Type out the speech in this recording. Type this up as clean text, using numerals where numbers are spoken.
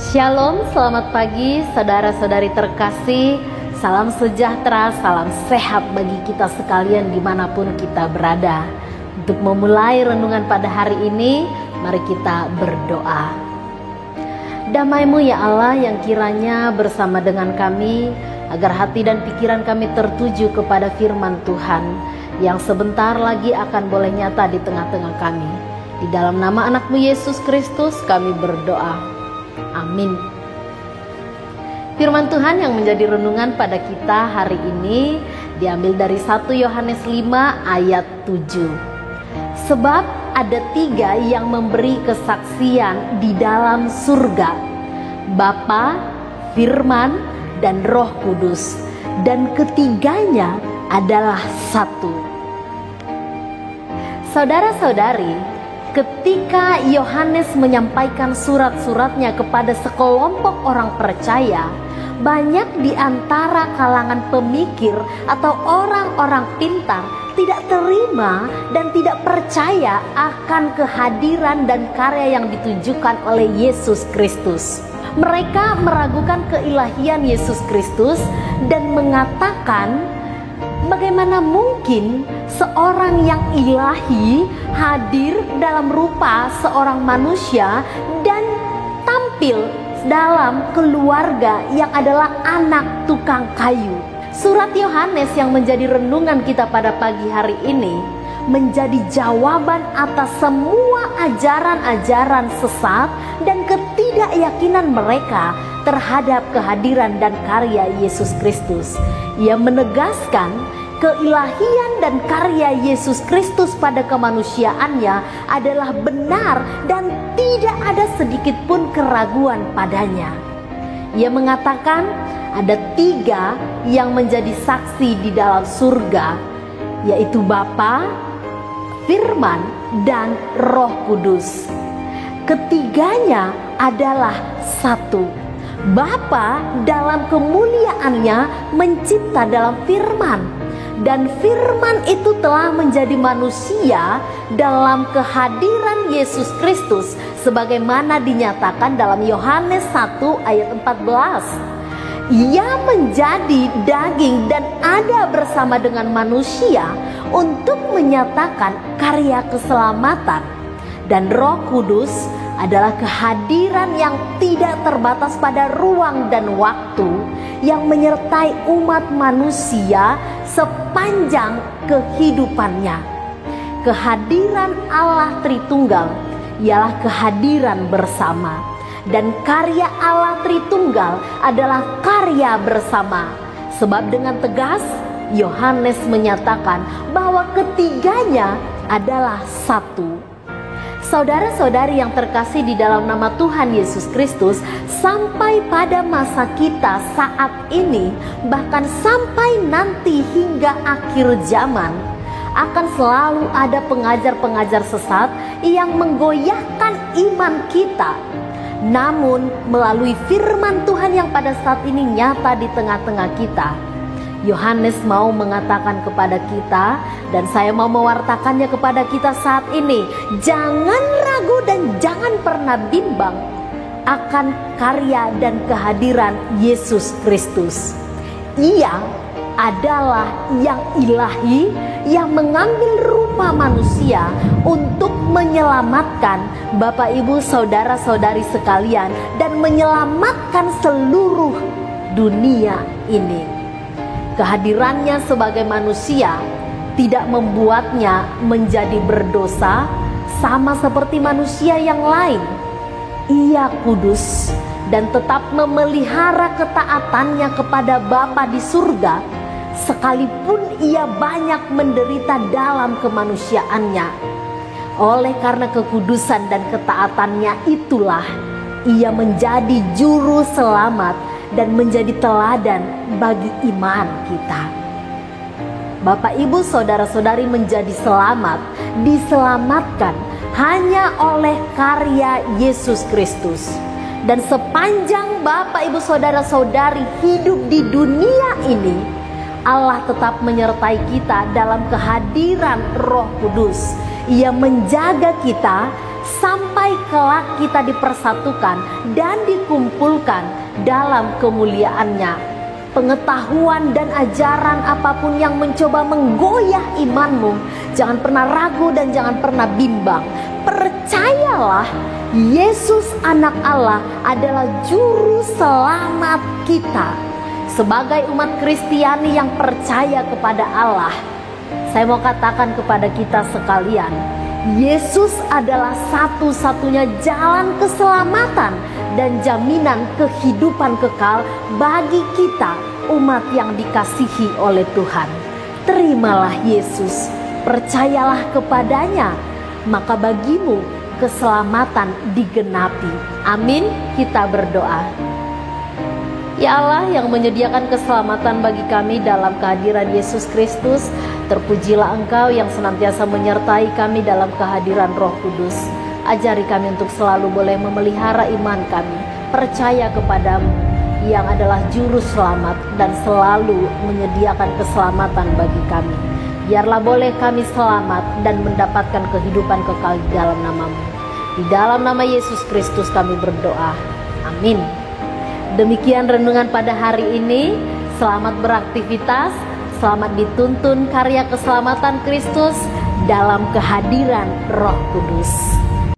Shalom, selamat pagi saudara-saudari terkasih. Salam sejahtera, salam sehat bagi kita sekalian dimanapun kita berada. Untuk memulai renungan pada hari ini, mari kita berdoa. Damai-Mu ya Allah yang kiranya bersama dengan kami, agar hati dan pikiran kami tertuju kepada firman Tuhan yang sebentar lagi akan boleh nyata di tengah-tengah kami. Di dalam nama anak-Mu Yesus Kristus kami berdoa. Amin. Firman Tuhan yang menjadi renungan pada kita hari ini diambil dari 1 Yohanes 5 ayat 7. Sebab ada 3 yang memberi kesaksian di dalam surga, Bapa, Firman, dan Roh Kudus, dan ketiganya adalah satu. Saudara-saudari, ketika Yohanes menyampaikan surat-suratnya kepada sekelompok orang percaya, banyak di antara kalangan pemikir atau orang-orang pintar tidak terima dan tidak percaya akan kehadiran dan karya yang ditunjukkan oleh Yesus Kristus. Mereka meragukan keilahian Yesus Kristus dan mengatakan, bagaimana mungkin seorang yang ilahi hadir dalam rupa seorang manusia dan tampil dalam keluarga yang adalah anak tukang kayu. Surat Yohanes yang menjadi renungan kita pada pagi hari ini menjadi jawaban atas semua ajaran-ajaran sesat dan ketidakyakinan mereka terhadap kehadiran dan karya Yesus Kristus. Ia menegaskan keilahian dan karya Yesus Kristus pada kemanusiaannya adalah benar dan tidak ada sedikit pun keraguan padanya. Ia mengatakan ada 3 yang menjadi saksi di dalam surga, yaitu Bapa, Firman, dan Roh Kudus. Ketiganya adalah satu. Bapa dalam kemuliaannya mencipta dalam firman, dan firman itu telah menjadi manusia dalam kehadiran Yesus Kristus sebagaimana dinyatakan dalam Yohanes 1 ayat 14. Ia menjadi daging dan ada bersama dengan manusia untuk menyatakan karya keselamatan. Dan Roh Kudus adalah kehadiran yang tidak terbatas pada ruang dan waktu yang menyertai umat manusia sepanjang kehidupannya. Kehadiran Allah Tritunggal ialah kehadiran bersama, dan karya Allah Tritunggal adalah karya bersama. Sebab dengan tegas Yohanes menyatakan bahwa ketiganya adalah satu. Saudara-saudari yang terkasih di dalam nama Tuhan Yesus Kristus, sampai pada masa kita saat ini, bahkan sampai nanti hingga akhir zaman, akan selalu ada pengajar-pengajar sesat yang menggoyahkan iman kita. Namun melalui firman Tuhan yang pada saat ini nyata di tengah-tengah kita, Yohanes mau mengatakan kepada kita, dan saya mau mewartakannya kepada kita saat ini, jangan ragu dan jangan pernah bimbang akan karya dan kehadiran Yesus Kristus. Ia adalah yang ilahi, yang mengambil rupa manusia untuk menyelamatkan Bapak Ibu saudara-saudari sekalian dan menyelamatkan seluruh dunia ini. Kehadirannya sebagai manusia tidak membuatnya menjadi berdosa sama seperti manusia yang lain. Ia kudus dan tetap memelihara ketaatannya kepada Bapa di surga, sekalipun ia banyak menderita dalam kemanusiaannya. Oleh karena kekudusan dan ketaatannya itulah ia menjadi juru selamat dan menjadi teladan bagi iman kita. Bapak Ibu saudara-saudari menjadi selamat, diselamatkan hanya oleh karya Yesus Kristus. Dan sepanjang Bapak Ibu saudara-saudari hidup di dunia ini, Allah tetap menyertai kita dalam kehadiran Roh Kudus. Ia menjaga kita sampai kelak kita dipersatukan dan dikumpulkan dalam kemuliaannya. Pengetahuan dan ajaran apapun yang mencoba menggoyah imanmu, jangan pernah ragu dan jangan pernah bimbang. Percayalah, Yesus anak Allah adalah juru selamat kita. Sebagai umat Kristiani yang percaya kepada Allah, saya mau katakan kepada kita sekalian, Yesus adalah satu-satunya jalan keselamatan dan jaminan kehidupan kekal bagi kita, umat yang dikasihi oleh Tuhan. Terimalah Yesus, percayalah kepadanya, maka bagimu keselamatan digenapi. Amin. Kita berdoa. Ya Allah yang menyediakan keselamatan bagi kami dalam kehadiran Yesus Kristus, terpujilah Engkau yang senantiasa menyertai kami dalam kehadiran Roh Kudus. Ajari kami untuk selalu boleh memelihara iman kami, percaya kepadamu yang adalah juru selamat dan selalu menyediakan keselamatan bagi kami. Biarlah boleh kami selamat dan mendapatkan kehidupan kekal di dalam nama-Mu. Di dalam nama Yesus Kristus kami berdoa. Amin. Demikian renungan pada hari ini. Selamat beraktivitas, selamat dituntun karya keselamatan Kristus dalam kehadiran Roh Kudus.